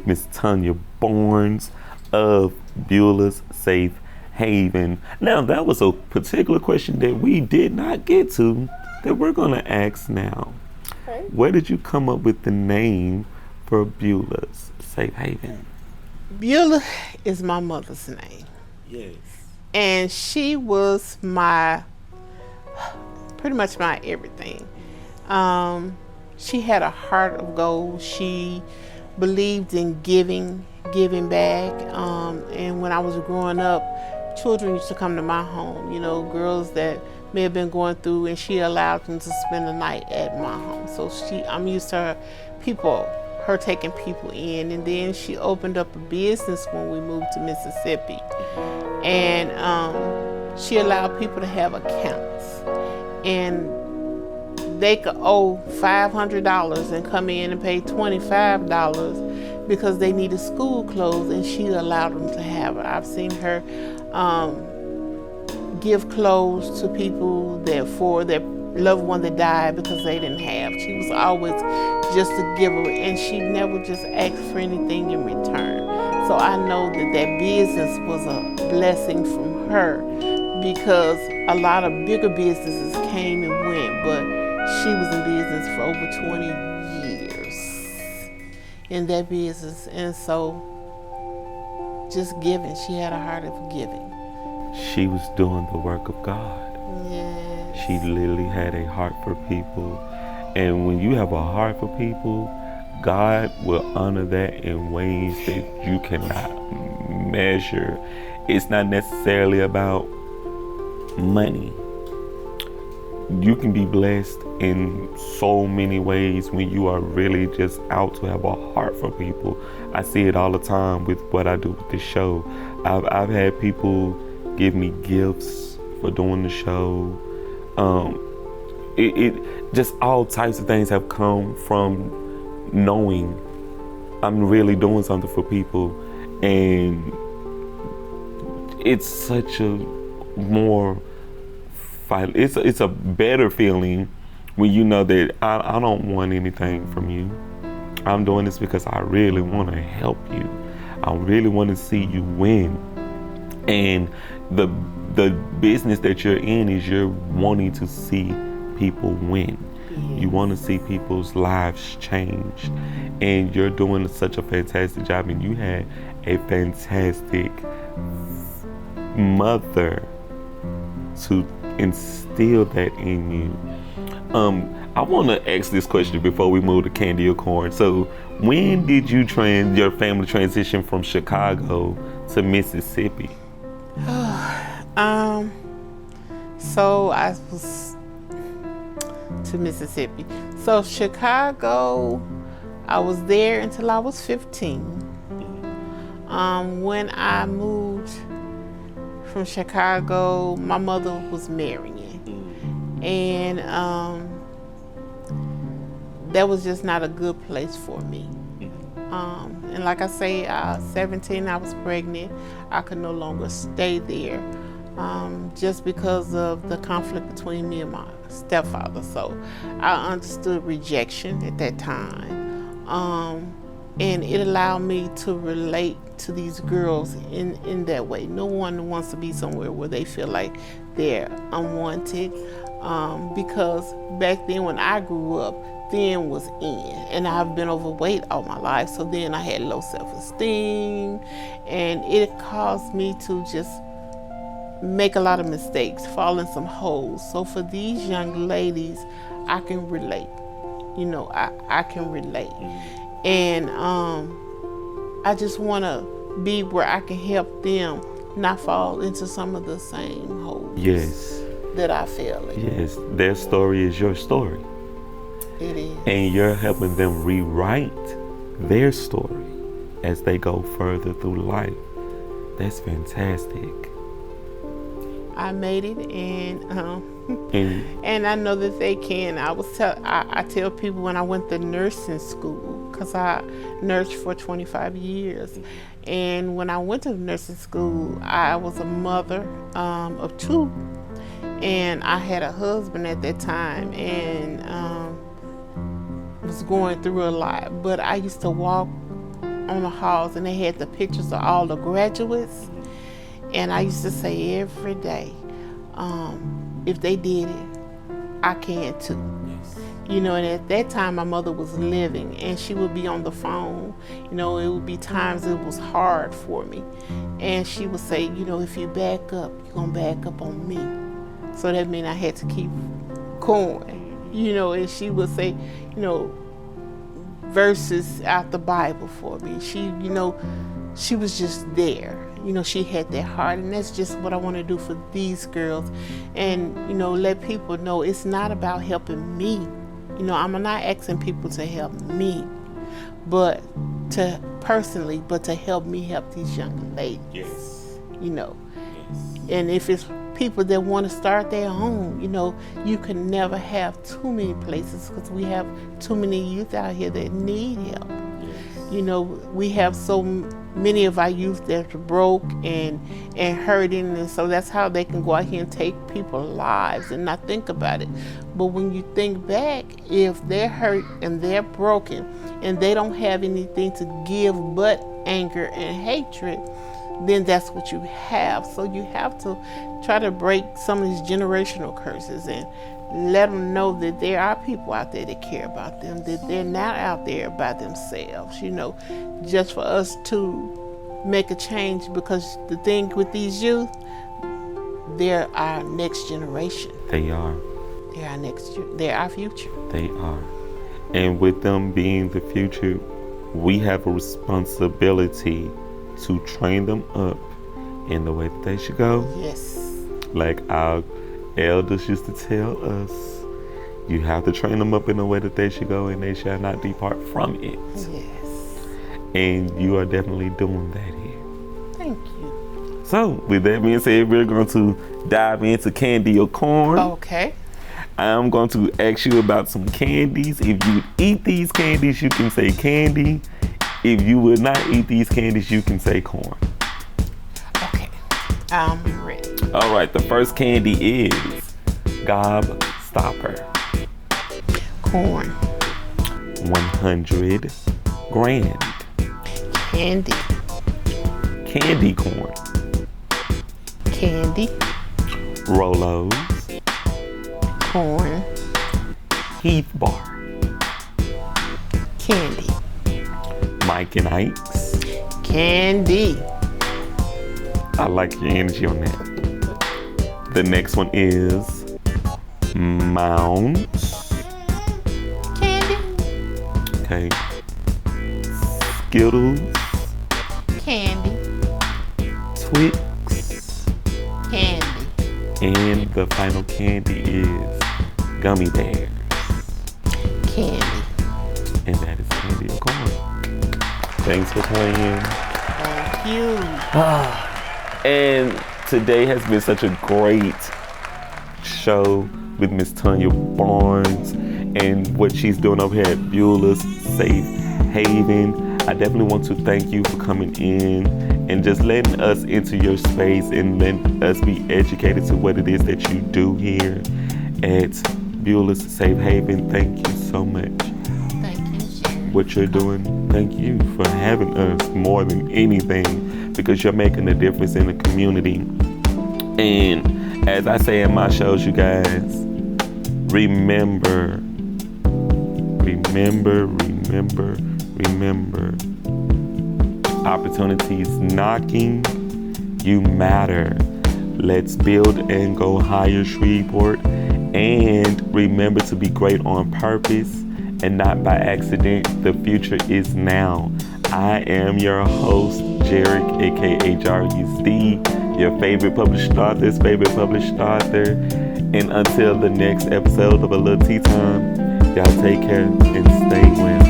with Miss Tanya Barnes of Beulah's Safe Haven. Now, that was a particular question that we did not get to that we're going to ask now. Okay. Where did you come up with the name for Beulah's Safe Haven? Beulah is my mother's name. Yes. And she was pretty much my everything. She had a heart of gold. She believed in giving back. And when I was growing up, children used to come to my home, girls that may have been going through, and she allowed them to spend the night at my home. So I'm used to her taking people in. And then she opened up a business when we moved to Mississippi. And she allowed people to have accounts. And they could owe $500 and come in and pay $25 because they needed school clothes, and she allowed them to have it. I've seen her give clothes to people for their loved one that died because they didn't have. She was always just a giver, and she never just asked for anything in return. So I know that business was a blessing from her, because a lot of bigger businesses came and went, but she was in business for over 20 years in that business. And so just giving, she had a heart of giving. She was doing the work of God. Yes. She literally had a heart for people. And when you have a heart for people, God will honor that in ways that you cannot measure. It's not necessarily about money. You can be blessed in so many ways when you are really just out to have a heart for people. I see it all the time with what I do with this show. I've had people give me gifts for doing the show. It just all types of things have come from knowing I'm really doing something for people, and it's such a more it's a better feeling when you know that I don't want anything from you. I'm doing this because I really want to help you. I really want to see you win. And the business that you're in is you're wanting to see people win. Yes. You want to see people's lives change. And you're doing such a fantastic job, and you had a fantastic mother to instill that in you. I want to ask this question before we move to Candy or Corn. So when did your family transition from Chicago to Mississippi? So I was to Mississippi. So Chicago, I was there until I was 15. When I moved from Chicago, my mother was marrying, and that was just not a good place for me. And like I say, 17, I was pregnant. I could no longer stay there, just because of the conflict between me and my stepfather. So I understood rejection at that time. And it allowed me to relate to these girls in that way. No one wants to be somewhere where they feel like they're unwanted, because back then when I grew up, thin was in, and I've been overweight all my life. So then I had low self-esteem, and it caused me to just make a lot of mistakes, fall in some holes. So for these young ladies, I can relate. I can relate. And I just want to be where I can help them not fall into some of the same holes. Yes. That I fell in. Yes, their story is your story. It is. And you're helping them rewrite their story as they go further through life. That's fantastic. I made it, and I know that they can. I tell people when I went to nursing school, because I nursed for 25 years, and when I went to nursing school, I was a mother of two, and I had a husband at that time, and was going through a lot. But I used to walk on the halls, and they had the pictures of all the graduates. And I used to say every day, if they did it, I can too. Yes. You know, and at that time my mother was living, and she would be on the phone. You know, it would be times it was hard for me, and she would say, you know, if you back up, you're gonna back up on me. So that meant I had to keep going, you know. And she would say, you know, verses out the Bible for me. She, you know, she was just there. You know, she had that heart, and that's just what I want to do for these girls. And, you know, let people know it's not about helping me. You know, I'm not asking people to help me, but to help me help these young ladies. Yes. You know, Yes. and if it's people that want to start their own, you know, you can never have too many places, because we have too many youth out here that need help. Yes. You know, we have so many of our youth that are broke and hurting, and so that's how they can go out here and take people's lives and not think about it. But when you think back, if they're hurt and they're broken and they don't have anything to give but anger and hatred, then that's what you have. So you have to try to break some of these generational curses and let them know that there are people out there that care about them, that they're not out there by themselves, you know, just for us to make a change. Because the thing with these youth, they're our next generation. They are. They're our future. They are. And with them being the future, we have a responsibility to train them up in the way that they should go. Yes. Like our elders used to tell us, you have to train them up in the way that they should go, and they shall not depart from it. Yes. And you are definitely doing that here. Thank you. So, with that being said, we're going to dive into candy or corn. Okay. I'm going to ask you about some candies. If you eat these candies, you can say candy. If you would not eat these candies, you can say corn. Okay. I'm ready. All right, the first candy is Gob Stopper. Corn. 100 grand. Candy. Candy corn. Candy. Rolos. Corn. Heath Bar. Candy. Mike and Ike's. Candy. I like your energy on that. The next one is Mounds. Candy. Okay. Skittles. Candy. Twix. Candy. And the final candy is Gummy Bears. Candy. And that is candy or corn. Thanks for playing. Thank you. And today has been such a great show with Miss Tanya Barnes and what she's doing over here at Beulah's Safe Haven. I definitely want to thank you for coming in and just letting us into your space and letting us be educated to what it is that you do here at Beulah's Safe Haven. Thank you so much. Thank you, Sharon. What you're doing, thank you for having us more than anything, because you're making a difference in the community. And as I say in my shows, you guys, remember, opportunities knocking, you matter. Let's build and go higher, Shreveport. And remember to be great on purpose and not by accident. The future is now. I am your host, Jarek, aka Jarvis D, your favorite published author's favorite published author. And until the next episode of A Little Tea Time, y'all take care and stay well.